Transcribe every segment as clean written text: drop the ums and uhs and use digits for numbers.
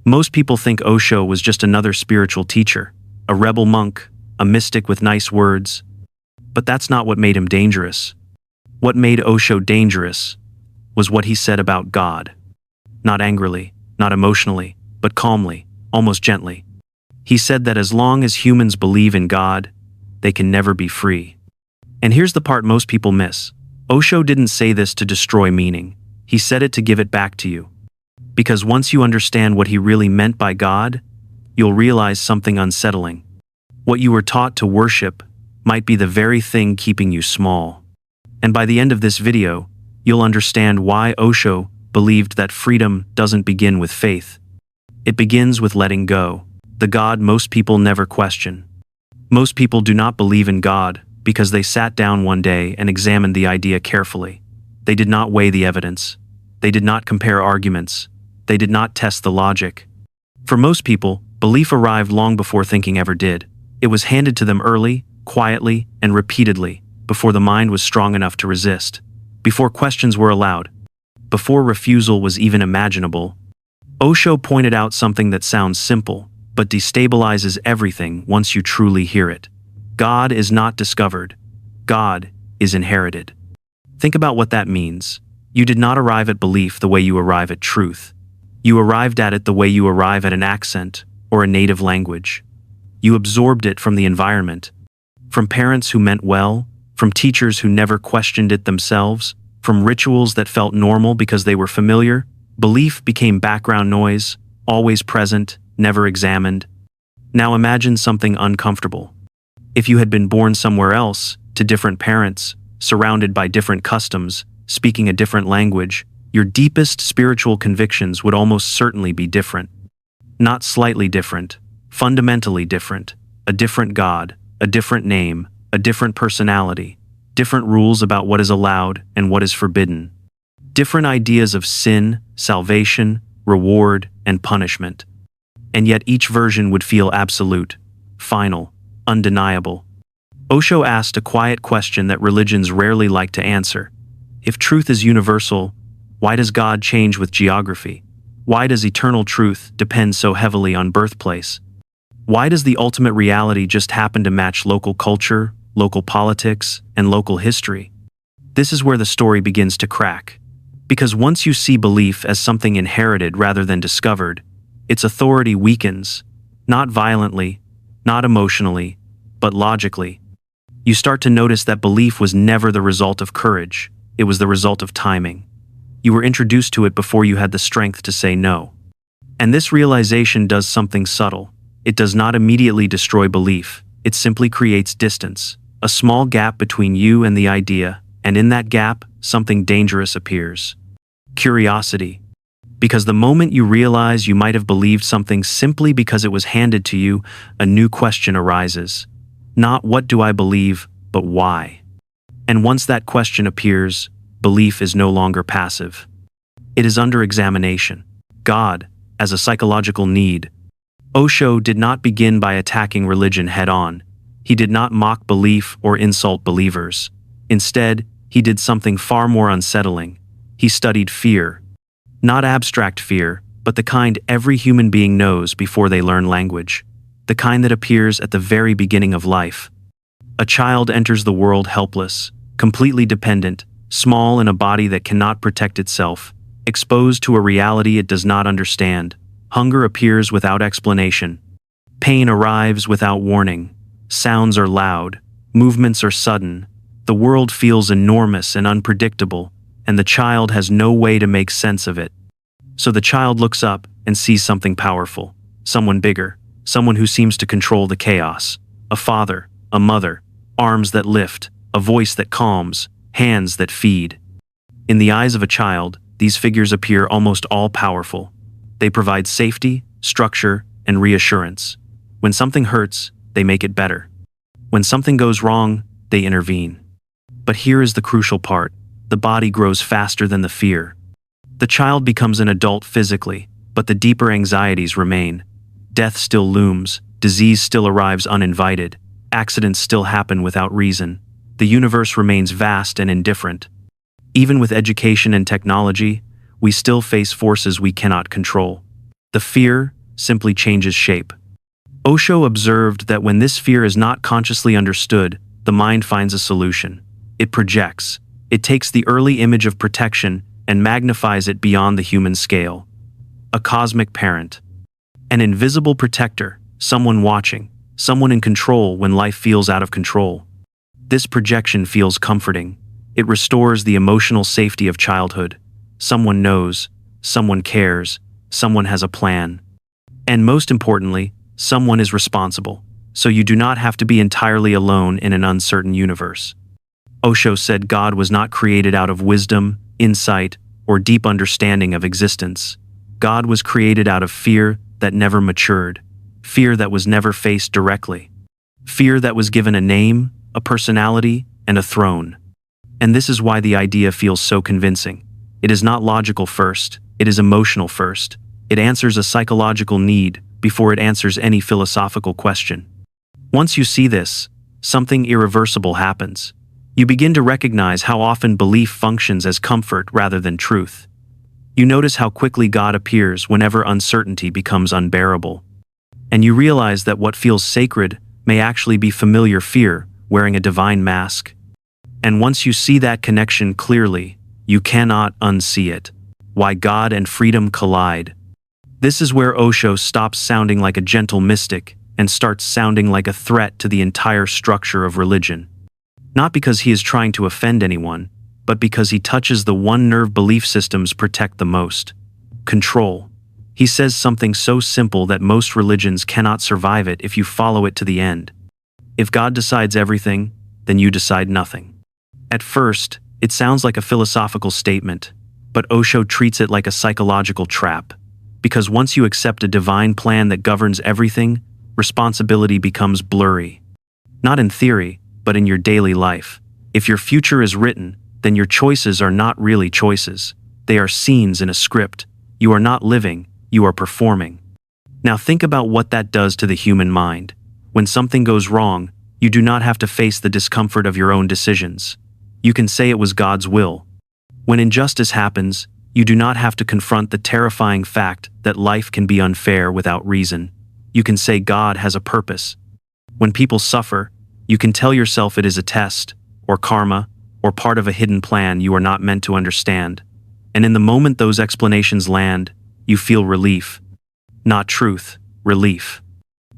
Most people think Osho was just another spiritual teacher, a rebel monk, a mystic with nice words. But that's not what made him dangerous. What made Osho dangerous was what he said about God. Not angrily, not emotionally, but calmly, almost gently. He said that as long as humans believe in God, they can never be free. And here's the part most people miss. Osho didn't say this to destroy meaning. He said it to give it back to you. Because once you understand what he really meant by God, you'll realize something unsettling. What you were taught to worship might be the very thing keeping you small. And by the end of this video, you'll understand why Osho believed that freedom doesn't begin with faith. It begins with letting go, the God most people never question. Most people do not believe in God because they sat down one day and examined the idea carefully. They did not weigh the evidence. They did not compare arguments. They did not test the logic. For most people, belief arrived long before thinking ever did. It was handed to them early, quietly, and repeatedly, before the mind was strong enough to resist, before questions were allowed, before refusal was even imaginable. Osho pointed out something that sounds simple, but destabilizes everything once you truly hear it. God is not discovered. God is inherited. Think about what that means. You did not arrive at belief the way you arrive at truth. You arrived at it the way you arrive at an accent or a native language. You absorbed it from the environment, from parents who meant well, from teachers who never questioned it themselves, from rituals that felt normal because they were familiar. Belief became background noise, always present, never examined. Now imagine something uncomfortable. If you had been born somewhere else, to different parents, surrounded by different customs, speaking a different language, your deepest spiritual convictions would almost certainly be different. Not slightly different, fundamentally different. A different God, a different name, a different personality, different rules about what is allowed and what is forbidden. Different ideas of sin, salvation, reward, and punishment. And yet each version would feel absolute, final, undeniable. Osho asked a quiet question that religions rarely like to answer. If truth is universal, why does God change with geography? Why does eternal truth depend so heavily on birthplace? Why does the ultimate reality just happen to match local culture, local politics, and local history? This is where the story begins to crack. Because once you see belief as something inherited rather than discovered, its authority weakens, not violently, not emotionally, but logically. You start to notice that belief was never the result of courage, it was the result of timing. You were introduced to it before you had the strength to say no. And this realization does something subtle. It does not immediately destroy belief, it simply creates distance, a small gap between you and the idea, and in that gap, something dangerous appears. Curiosity. Because the moment you realize you might have believed something simply because it was handed to you, a new question arises. Not what do I believe, but why? And once that question appears, belief is no longer passive. It is under examination. God, as a psychological need. Osho did not begin by attacking religion head-on. He did not mock belief or insult believers. Instead, he did something far more unsettling. He studied fear. Not abstract fear, but the kind every human being knows before they learn language. The kind that appears at the very beginning of life. A child enters the world helpless, completely dependent, small in a body that cannot protect itself, exposed to a reality it does not understand. Hunger appears without explanation. Pain arrives without warning. Sounds are loud. Movements are sudden. The world feels enormous and unpredictable, and the child has no way to make sense of it. So the child looks up and sees something powerful, someone bigger, someone who seems to control the chaos. A father, a mother, arms that lift, a voice that calms, hands that feed. In the eyes of a child, these figures appear almost all-powerful. They provide safety, structure, and reassurance. When something hurts, they make it better. When something goes wrong, they intervene. But here is the crucial part. The body grows faster than the fear. The child becomes an adult physically, but the deeper anxieties remain. Death still looms, disease still arrives uninvited, accidents still happen without reason. The universe remains vast and indifferent. Even with education and technology, we still face forces we cannot control. The fear, simply changes shape. Osho observed that when this fear is not consciously understood, the mind finds a solution. It projects. It takes the early image of protection and magnifies it beyond the human scale. A cosmic parent. An invisible protector, someone watching, someone in control when life feels out of control. This projection feels comforting. It restores the emotional safety of childhood. Someone knows, someone cares, someone has a plan. And most importantly, someone is responsible, so you do not have to be entirely alone in an uncertain universe. Osho said God was not created out of wisdom, insight, or deep understanding of existence. God was created out of fear that never matured, fear that was never faced directly, fear that was given a name, a personality, and a throne. And this is why the idea feels so convincing. It is not logical first, it is emotional first. It answers a psychological need before it answers any philosophical question. Once you see this, something irreversible happens. You begin to recognize how often belief functions as comfort rather than truth. You notice how quickly God appears whenever uncertainty becomes unbearable. And you realize that what feels sacred may actually be familiar fear wearing a divine mask. And once you see that connection clearly, you cannot unsee it. Why God and freedom collide. This is where Osho stops sounding like a gentle mystic and starts sounding like a threat to the entire structure of religion. Not because he is trying to offend anyone, but because he touches the one nerve belief systems protect the most. Control. He says something so simple that most religions cannot survive it if you follow it to the end. If God decides everything, then you decide nothing. At first, it sounds like a philosophical statement, but Osho treats it like a psychological trap. Because once you accept a divine plan that governs everything, responsibility becomes blurry. Not in theory, but in your daily life. If your future is written, then your choices are not really choices. They are scenes in a script. You are not living, you are performing. Now think about what that does to the human mind. When something goes wrong, you do not have to face the discomfort of your own decisions. You can say it was God's will. When injustice happens, you do not have to confront the terrifying fact that life can be unfair without reason. You can say God has a purpose. When people suffer, you can tell yourself it is a test, or karma, or part of a hidden plan you are not meant to understand. And in the moment those explanations land, you feel relief. Not truth, relief.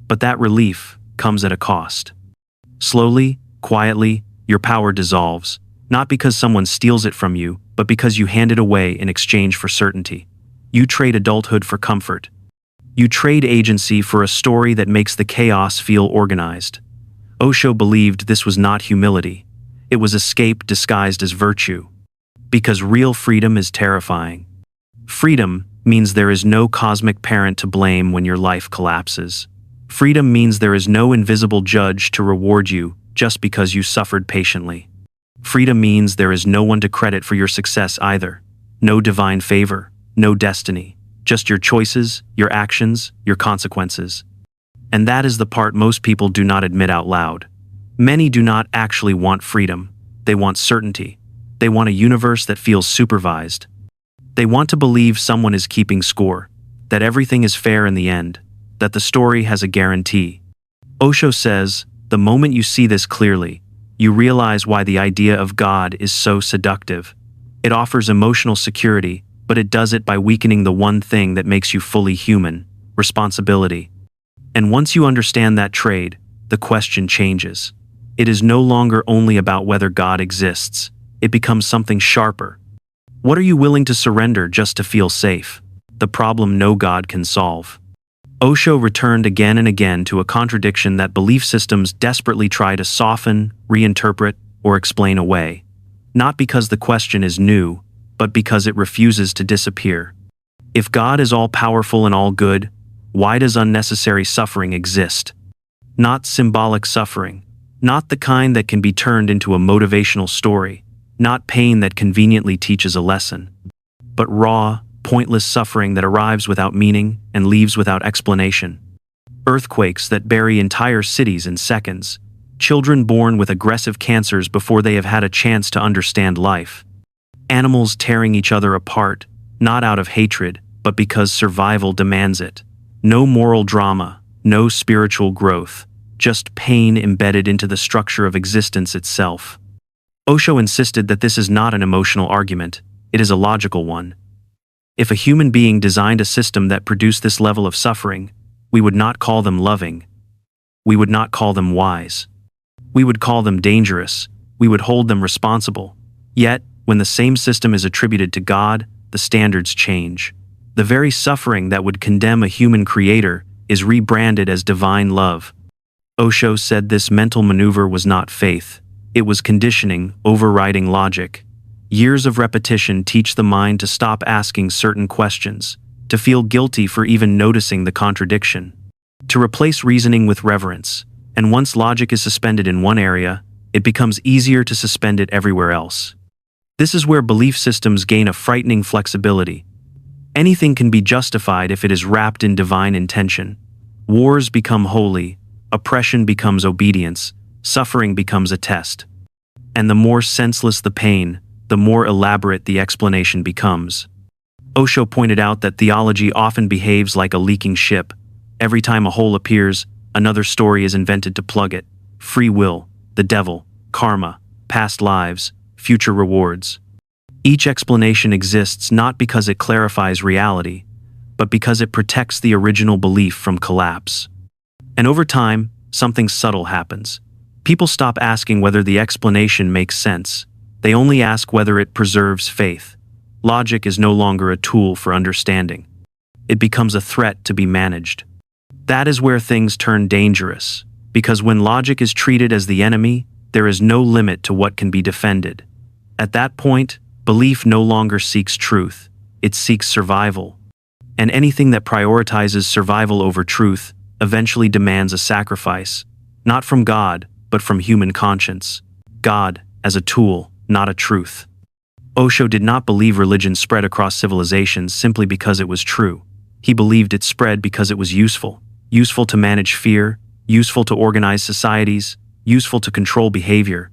But that relief comes at a cost. Slowly, quietly, your power dissolves, not because someone steals it from you, but because you hand it away in exchange for certainty. You trade adulthood for comfort. You trade agency for a story that makes the chaos feel organized. Osho believed this was not humility. It was escape disguised as virtue. Because real freedom is terrifying. Freedom means there is no cosmic parent to blame when your life collapses. Freedom means there is no invisible judge to reward you just because you suffered patiently. Freedom means there is no one to credit for your success either. No divine favor, no destiny. Just your choices, your actions, your consequences. And that is the part most people do not admit out loud. Many do not actually want freedom. They want certainty. They want a universe that feels supervised. They want to believe someone is keeping score, that everything is fair in the end, that the story has a guarantee. Osho says, the moment you see this clearly, you realize why the idea of God is so seductive. It offers emotional security, but it does it by weakening the one thing that makes you fully human, responsibility. And once you understand that trade, the question changes. It is no longer only about whether God exists. It becomes something sharper. What are you willing to surrender just to feel safe? The problem no God can solve. Osho returned again and again to a contradiction that belief systems desperately try to soften, reinterpret, or explain away. Not because the question is new, but because it refuses to disappear. If God is all-powerful and all-good, why does unnecessary suffering exist? Not symbolic suffering, not the kind that can be turned into a motivational story, not pain that conveniently teaches a lesson, but raw, pointless suffering that arrives without meaning and leaves without explanation. Earthquakes that bury entire cities in seconds, children born with aggressive cancers before they have had a chance to understand life. Animals tearing each other apart, not out of hatred, but because survival demands it. No moral drama, no spiritual growth, just pain embedded into the structure of existence itself. Osho insisted that this is not an emotional argument, it is a logical one. If a human being designed a system that produced this level of suffering, we would not call them loving. We would not call them wise. We would call them dangerous. We would hold them responsible. Yet, when the same system is attributed to God, the standards change. The very suffering that would condemn a human creator is rebranded as divine love. Osho said this mental maneuver was not faith. It was conditioning, overriding logic. Years of repetition teach the mind to stop asking certain questions, to feel guilty for even noticing the contradiction, to replace reasoning with reverence, and once logic is suspended in one area, it becomes easier to suspend it everywhere else. This is where belief systems gain a frightening flexibility. Anything can be justified if it is wrapped in divine intention. Wars become holy, oppression becomes obedience, suffering becomes a test. And the more senseless the pain, the more elaborate the explanation becomes. Osho pointed out that theology often behaves like a leaking ship. Every time a hole appears, another story is invented to plug it. Free will, the devil, karma, past lives, future rewards. Each explanation exists not because it clarifies reality, but because it protects the original belief from collapse. And over time, something subtle happens. People stop asking whether the explanation makes sense. They only ask whether it preserves faith. Logic is no longer a tool for understanding. It becomes a threat to be managed. That is where things turn dangerous, because when logic is treated as the enemy, there is no limit to what can be defended. At that point, belief no longer seeks truth, it seeks survival. And anything that prioritizes survival over truth eventually demands a sacrifice, not from God, but from human conscience. God as a tool, not a truth. Osho did not believe religion spread across civilizations simply because it was true. He believed it spread because it was useful. Useful to manage fear, useful to organize societies, useful to control behavior.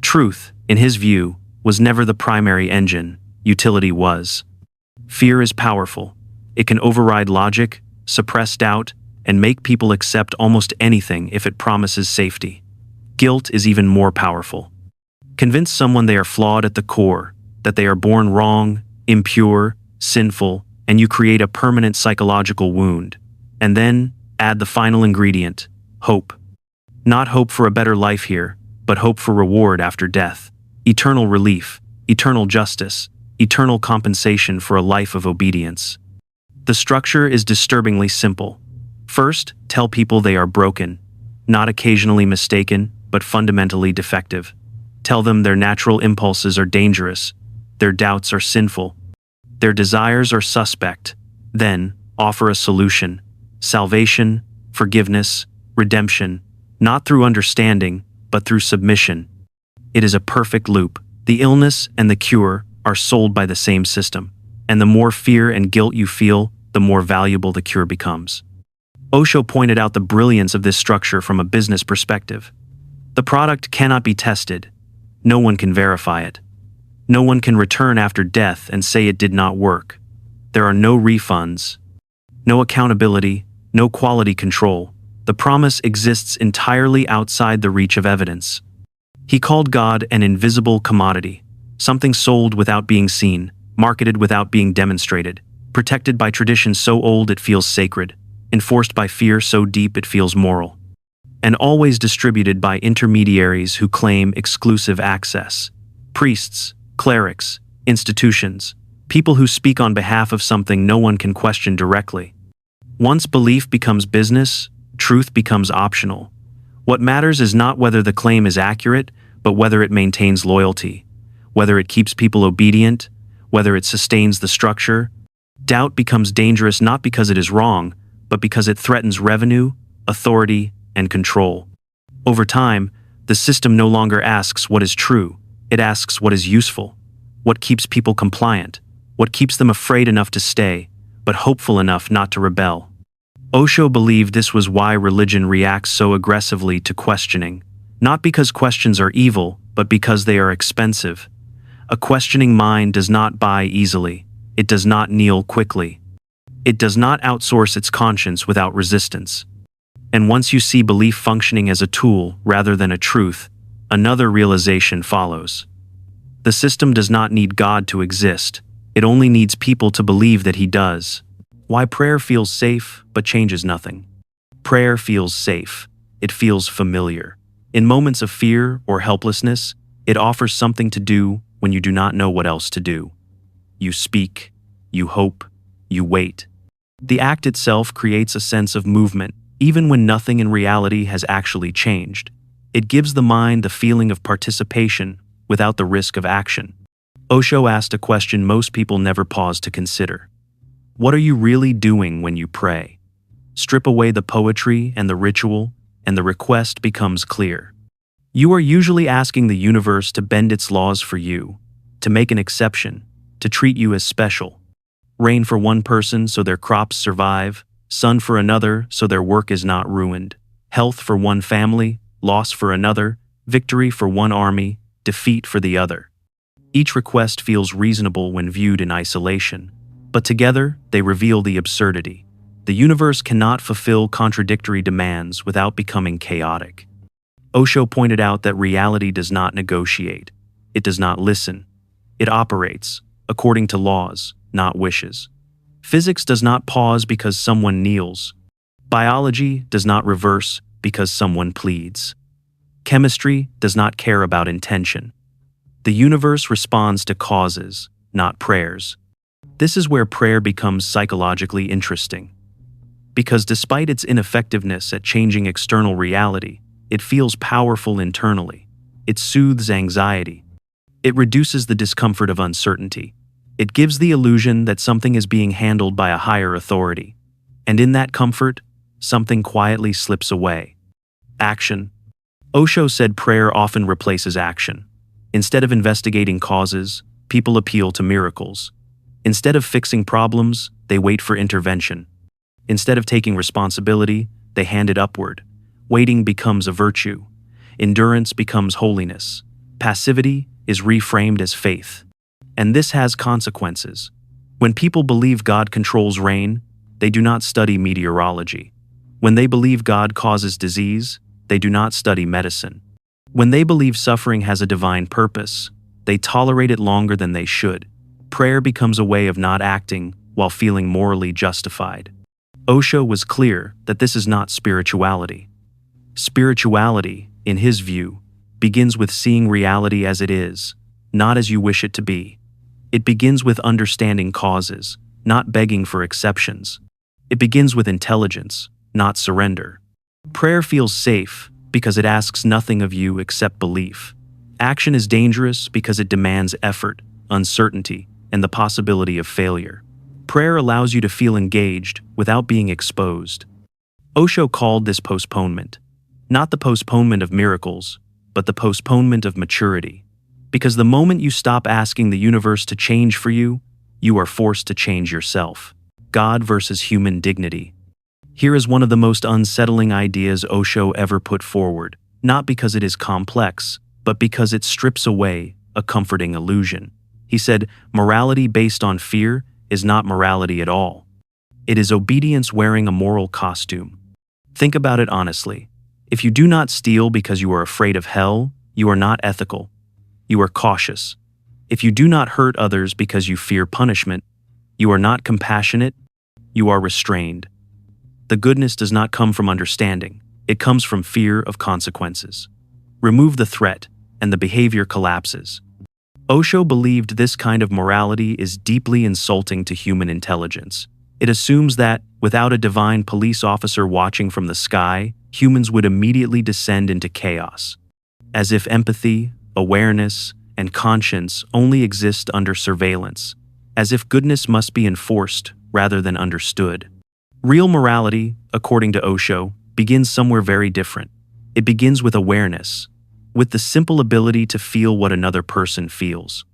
Truth, in his view, was never the primary engine, utility was. Fear is powerful. It can override logic, suppress doubt, and make people accept almost anything if it promises safety. Guilt is even more powerful. Convince someone they are flawed at the core, that they are born wrong, impure, sinful, and you create a permanent psychological wound. And then, add the final ingredient, hope. Not hope for a better life here, but hope for reward after death. Eternal relief, eternal justice, eternal compensation for a life of obedience. The structure is disturbingly simple. First, tell people they are broken, not occasionally mistaken, but fundamentally defective. Tell them their natural impulses are dangerous, their doubts are sinful, their desires are suspect. Then, offer a solution. Salvation, forgiveness, redemption, not through understanding, but through submission. It is a perfect loop. The illness and the cure are sold by the same system, and the more fear and guilt you feel, the more valuable the cure becomes. Osho pointed out the brilliance of this structure from a business perspective. The product cannot be tested. No one can verify it. No one can return after death and say it did not work. There are no refunds, no accountability, no quality control. The promise exists entirely outside the reach of evidence. He called God an invisible commodity, something sold without being seen, marketed without being demonstrated, protected by tradition so old it feels sacred, enforced by fear so deep it feels moral, and always distributed by intermediaries who claim exclusive access. Priests, clerics, institutions, people who speak on behalf of something no one can question directly. Once belief becomes business, truth becomes optional. What matters is not whether the claim is accurate, but whether it maintains loyalty, whether it keeps people obedient, whether it sustains the structure. Doubt becomes dangerous not because it is wrong, but because it threatens revenue, authority, and control. Over time, the system no longer asks what is true, it asks what is useful, what keeps people compliant, what keeps them afraid enough to stay, but hopeful enough not to rebel. Osho believed this was why religion reacts so aggressively to questioning, not because questions are evil, but because they are expensive. A questioning mind does not buy easily, it does not kneel quickly. It does not outsource its conscience without resistance. And once you see belief functioning as a tool rather than a truth, another realization follows. The system does not need God to exist. It only needs people to believe that He does. Why prayer feels safe but changes nothing. Prayer feels safe. It feels familiar. In moments of fear or helplessness, it offers something to do when you do not know what else to do. You speak, you hope, you wait. The act itself creates a sense of movement, even when nothing in reality has actually changed. It gives the mind the feeling of participation without the risk of action. Osho asked a question most people never pause to consider. What are you really doing when you pray? Strip away the poetry and the ritual, and the request becomes clear. You are usually asking the universe to bend its laws for you, to make an exception, to treat you as special. Rain for one person so their crops survive, sun for another so their work is not ruined, health for one family, loss for another, victory for one army, defeat for the other. Each request feels reasonable when viewed in isolation, but together they reveal the absurdity. The universe cannot fulfill contradictory demands without becoming chaotic. Osho pointed out that reality does not negotiate. It does not listen. It operates according to laws, not wishes. Physics does not pause because someone kneels. Biology does not reverse because someone pleads. Chemistry does not care about intention. The universe responds to causes, not prayers. This is where prayer becomes psychologically interesting. Because despite its ineffectiveness at changing external reality, it feels powerful internally. It soothes anxiety. It reduces the discomfort of uncertainty. It gives the illusion that something is being handled by a higher authority. And in that comfort, something quietly slips away. Action. Osho said prayer often replaces action. Instead of investigating causes, people appeal to miracles. Instead of fixing problems, they wait for intervention. Instead of taking responsibility, they hand it upward. Waiting becomes a virtue. Endurance becomes holiness. Passivity is reframed as faith. And this has consequences. When people believe God controls rain, they do not study meteorology. When they believe God causes disease, they do not study medicine. When they believe suffering has a divine purpose, they tolerate it longer than they should. Prayer becomes a way of not acting while feeling morally justified. Osho was clear that this is not spirituality. Spirituality, in his view, begins with seeing reality as it is, not as you wish it to be. It begins with understanding causes, not begging for exceptions. It begins with intelligence, not surrender. Prayer feels safe because it asks nothing of you except belief. Action is dangerous because it demands effort, uncertainty, and the possibility of failure. Prayer allows you to feel engaged without being exposed. Osho called this postponement. Not the postponement of miracles, but the postponement of maturity. Because the moment you stop asking the universe to change for you, you are forced to change yourself. God versus human dignity. Here is one of the most unsettling ideas Osho ever put forward, not because it is complex, but because it strips away a comforting illusion. He said, morality based on fear is not morality at all. It is obedience wearing a moral costume. Think about it honestly. If you do not steal because you are afraid of hell, you are not ethical. You are cautious. If you do not hurt others because you fear punishment, you are not compassionate. You are restrained. The goodness does not come from understanding. It comes from fear of consequences. Remove the threat, and the behavior collapses. Osho believed this kind of morality is deeply insulting to human intelligence. It assumes that, without a divine police officer watching from the sky, humans would immediately descend into chaos. As if empathy, awareness, and conscience only exist under surveillance. As if goodness must be enforced rather than understood. Real morality, according to Osho, begins somewhere very different. It begins with awareness, with the simple ability to feel what another person feels.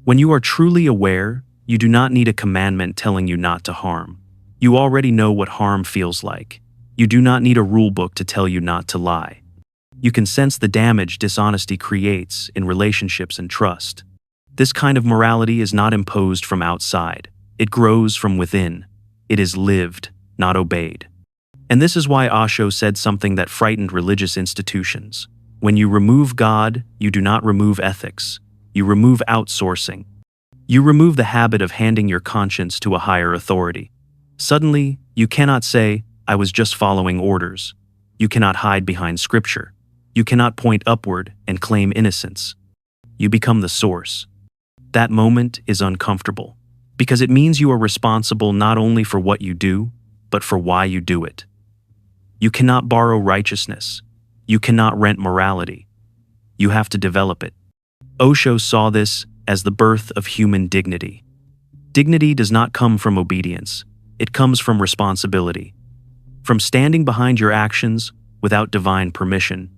When you are truly aware, you do not need a commandment telling you not to harm. You already know what harm feels like. You do not need a rule book to tell you not to lie. You can sense the damage dishonesty creates in relationships and trust. This kind of morality is not imposed from outside. It grows from within. It is lived, not obeyed. And this is why Osho said something that frightened religious institutions. When you remove God, you do not remove ethics. You remove outsourcing. You remove the habit of handing your conscience to a higher authority. Suddenly, you cannot say, "I was just following orders." You cannot hide behind scripture. You cannot point upward and claim innocence. You become the source. That moment is uncomfortable, because it means you are responsible not only for what you do, but for why you do it. You cannot borrow righteousness. You cannot rent morality. You have to develop it. Osho saw this as the birth of human dignity. Dignity does not come from obedience. It comes from responsibility. From standing behind your actions without divine permission.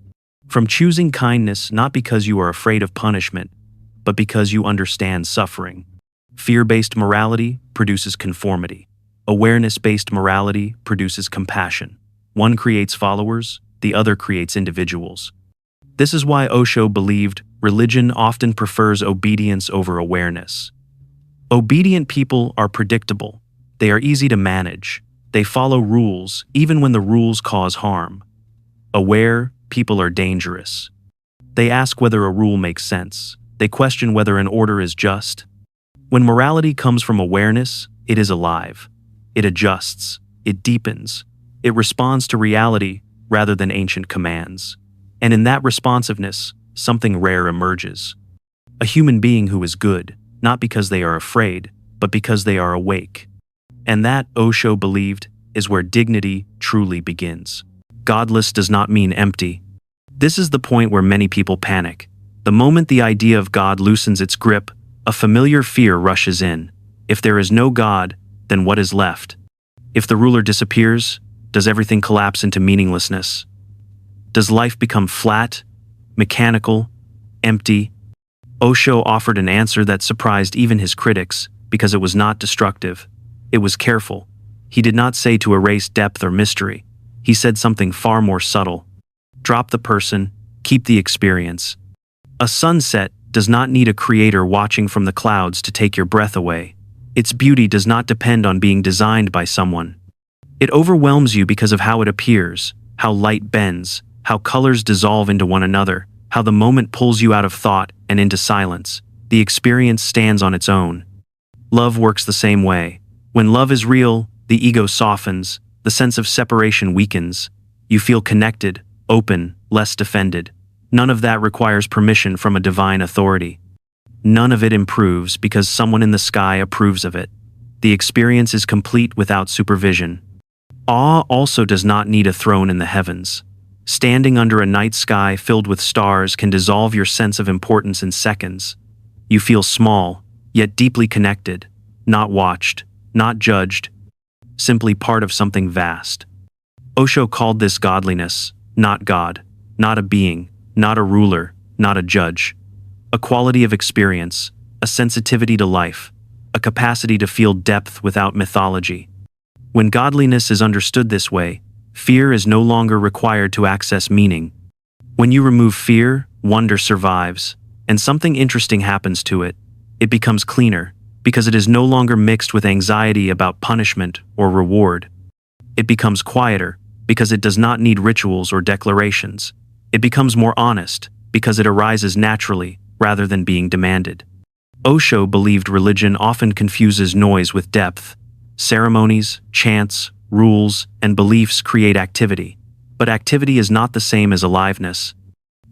From choosing kindness not because you are afraid of punishment, but because you understand suffering. Fear-based morality produces conformity. Awareness-based morality produces compassion. One creates followers, the other creates individuals. This is why Osho believed religion often prefers obedience over awareness. Obedient people are predictable. They are easy to manage. They follow rules, even when the rules cause harm. Aware people are dangerous. They ask whether a rule makes sense. They question whether an order is just. When morality comes from awareness, it is alive. It adjusts. It deepens. It responds to reality rather than ancient commands. And in that responsiveness, something rare emerges. A human being who is good, not because they are afraid, but because they are awake. And that, Osho believed, is where dignity truly begins. Godless does not mean empty. This is the point where many people panic. The moment the idea of God loosens its grip, a familiar fear rushes in. If there is no God, then what is left? If the ruler disappears, does everything collapse into meaninglessness? Does life become flat, mechanical, empty? Osho offered an answer that surprised even his critics because it was not destructive. It was careful. He did not say to erase depth or mystery. He said something far more subtle. Drop the person, keep the experience. A sunset does not need a creator watching from the clouds to take your breath away. Its beauty does not depend on being designed by someone. It overwhelms you because of how it appears, how light bends, how colors dissolve into one another, how the moment pulls you out of thought and into silence. The experience stands on its own. Love works the same way. When love is real, the ego softens, the sense of separation weakens. You feel connected, open, less defended. None of that requires permission from a divine authority. None of it improves because someone in the sky approves of it. The experience is complete without supervision. Awe also does not need a throne in the heavens. Standing under a night sky filled with stars can dissolve your sense of importance in seconds. You feel small, yet deeply connected, not watched, not judged, simply part of something vast. Osho called this godliness, not God, not a being, not a ruler, not a judge. A quality of experience, a sensitivity to life, a capacity to feel depth without mythology. When godliness is understood this way, fear is no longer required to access meaning. When you remove fear, wonder survives, and something interesting happens to it. It becomes cleaner, because it is no longer mixed with anxiety about punishment or reward. It becomes quieter, because it does not need rituals or declarations. It becomes more honest, because it arises naturally, rather than being demanded. Osho believed religion often confuses noise with depth. Ceremonies, chants, rules, and beliefs create activity, but activity is not the same as aliveness.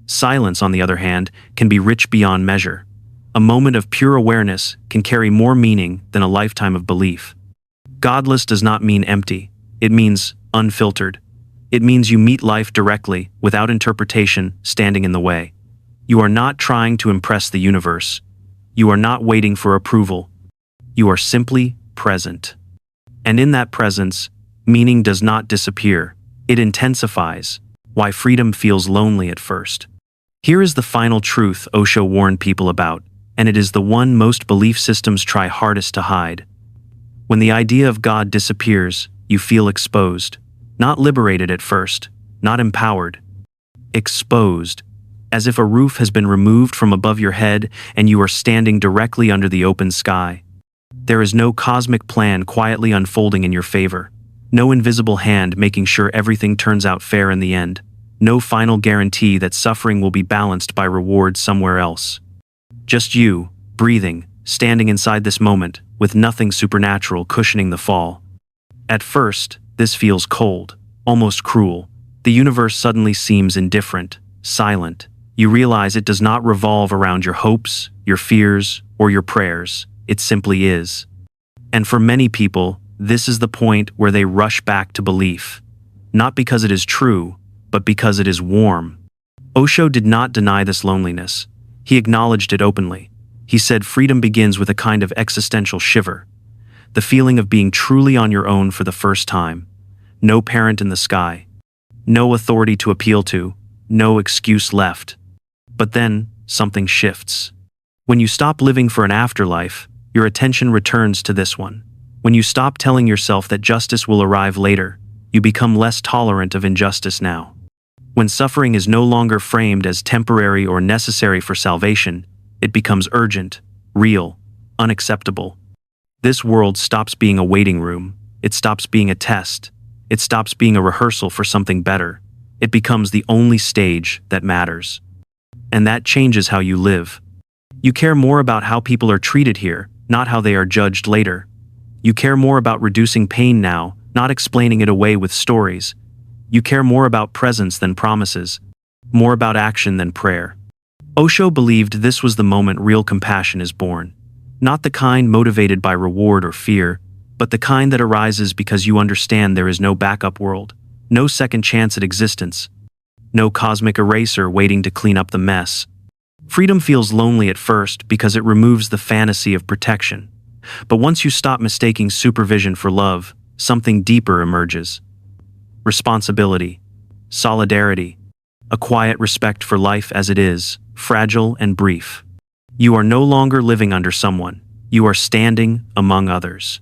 Silence, on the other hand, can be rich beyond measure. A moment of pure awareness can carry more meaning than a lifetime of belief. Godless does not mean empty. It means unfiltered. It means you meet life directly, without interpretation standing in the way. You are not trying to impress the universe. You are not waiting for approval. You are simply present. And in that presence, meaning does not disappear. It intensifies, why freedom feels lonely at first. Here is the final truth Osho warned people about, and it is the one most belief systems try hardest to hide. When the idea of God disappears, you feel exposed. Not liberated at first, not empowered. Exposed, as if a roof has been removed from above your head and you are standing directly under the open sky. There is no cosmic plan quietly unfolding in your favor. No invisible hand making sure everything turns out fair in the end. No final guarantee that suffering will be balanced by reward somewhere else. Just you, breathing, standing inside this moment, with nothing supernatural cushioning the fall. At first, this feels cold, almost cruel. The universe suddenly seems indifferent, silent. You realize it does not revolve around your hopes, your fears, or your prayers. It simply is. And for many people, this is the point where they rush back to belief. Not because it is true, but because it is warm. Osho did not deny this loneliness. He acknowledged it openly. He said freedom begins with a kind of existential shiver. The feeling of being truly on your own for the first time. No parent in the sky. No authority to appeal to. No excuse left. But then, something shifts. When you stop living for an afterlife, your attention returns to this one. When you stop telling yourself that justice will arrive later, you become less tolerant of injustice now. When suffering is no longer framed as temporary or necessary for salvation, it becomes urgent, real, unacceptable. This world stops being a waiting room. It stops being a test. It stops being a rehearsal for something better. It becomes the only stage that matters. And that changes how you live. You care more about how people are treated here, not how they are judged later. You care more about reducing pain now, not explaining it away with stories. You care more about presence than promises, more about action than prayer. Osho believed this was the moment real compassion is born. Not the kind motivated by reward or fear, but the kind that arises because you understand there is no backup world, no second chance at existence, no cosmic eraser waiting to clean up the mess. Freedom feels lonely at first because it removes the fantasy of protection. But once you stop mistaking supervision for love, something deeper emerges. Responsibility, solidarity, a quiet respect for life as it is, fragile and brief. You are no longer living under someone. You are standing among others.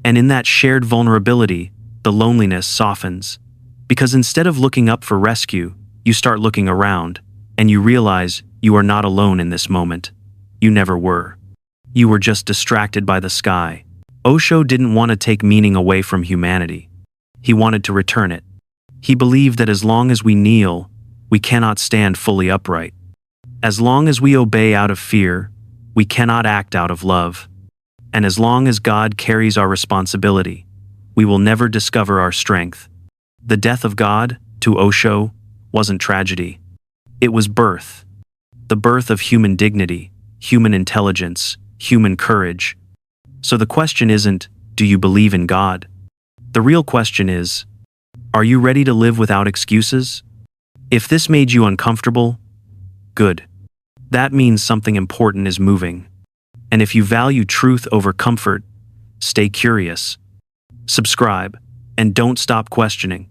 And in that shared vulnerability, the loneliness softens. Because instead of looking up for rescue, you start looking around, and you realize you are not alone in this moment. You never were. You were just distracted by the sky. Osho didn't want to take meaning away from humanity. He wanted to return it. He believed that as long as we kneel, we cannot stand fully upright. As long as we obey out of fear, we cannot act out of love. And as long as God carries our responsibility, we will never discover our strength. The death of God, to Osho, wasn't tragedy. It was birth. The birth of human dignity, human intelligence, human courage. So the question isn't, do you believe in God? The real question is, are you ready to live without excuses? If this made you uncomfortable, good. That means something important is moving. And if you value truth over comfort, stay curious. Subscribe, and don't stop questioning.